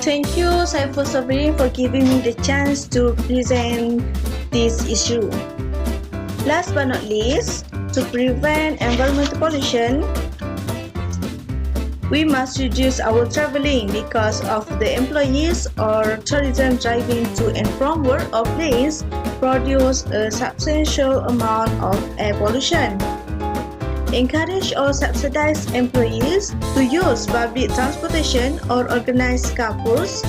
Thank you, Saiful Sabri, for giving me the chance to present this issue. Last but not least, to prevent environmental pollution, we must reduce our traveling because of the employees or tourism driving to and from work or place produce a substantial amount of air pollution. Encourage or subsidize employees to use public transportation or organized carpools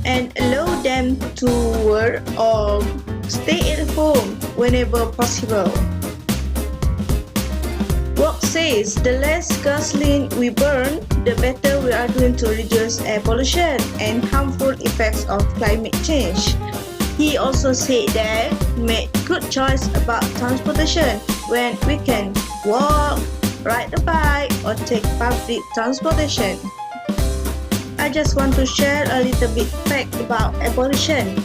and allow them to work or stay at home whenever possible. Work says the less gasoline we burn, the better we are doing to reduce air pollution and harmful effects of climate change. He also said that make good choice about transportation when we can walk, ride a bike or take public transportation. I just want to share a little bit fact about air pollution.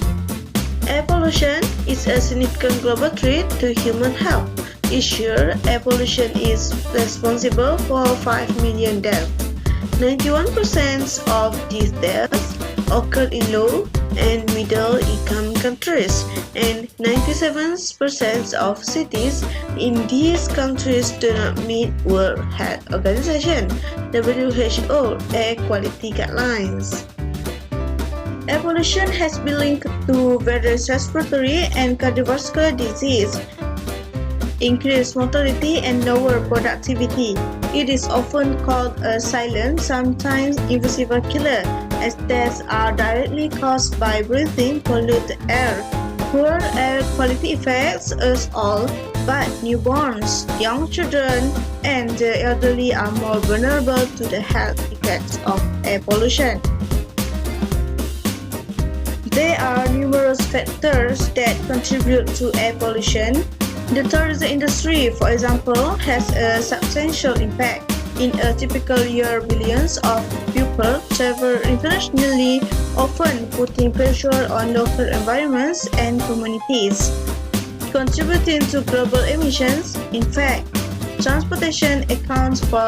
Air pollution is a significant global threat to human health. Each year, air pollution is responsible for 5 million deaths. 91% of these deaths occur in low and middle income countries, and 97% of cities in these countries do not meet World Health Organization (WHO) air quality guidelines. Air pollution has been linked to various respiratory and cardiovascular disease, increased mortality and lower productivity. It is often called a silent, sometimes invisible killer, as deaths are directly caused by breathing polluted air. Poor air quality affects us all, but newborns, young children, and the elderly are more vulnerable to the health effects of air pollution. There are numerous factors that contribute to air pollution. The tourism industry, for example, has a substantial impact. In a typical year, billions of people travel internationally, often putting pressure on local environments and communities, contributing to global emissions. In fact, transportation accounts for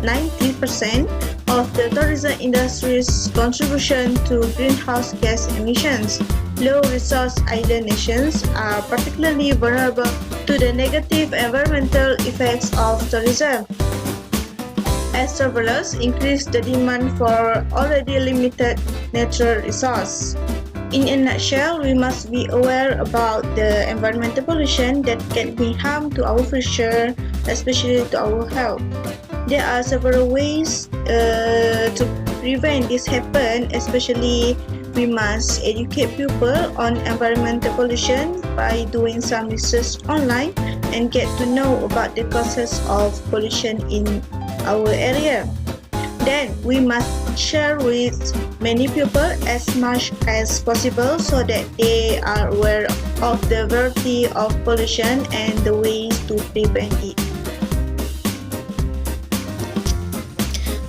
90% of the tourism industry's contribution to greenhouse gas emissions. Low-resource island nations are particularly vulnerable to the negative environmental effects of tourism, as travelers increase the demand for already limited natural resources. In a nutshell, we must be aware about the environmental pollution that can be harm to our future, especially to our health. There are several ways to prevent this happen, especially we must educate people on environmental pollution by doing some research online and get to know about the causes of pollution in our area. Then we must share with many people as much as possible so that they are aware of the variety of pollution and the ways to prevent it.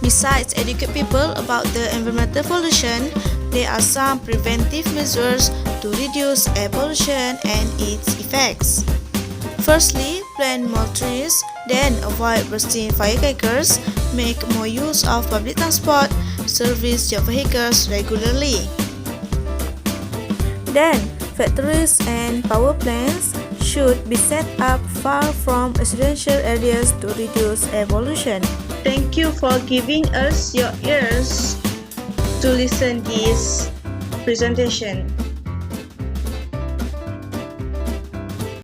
Besides educate people about the environmental pollution, there are some preventive measures to reduce air pollution and its effects. Firstly, plant more trees, then avoid bursting firecrackers, make more use of public transport, service your vehicles regularly. Then, factories and power plants should be set up far from residential areas to reduce air pollution. Thank you for giving us your ears to listen this presentation.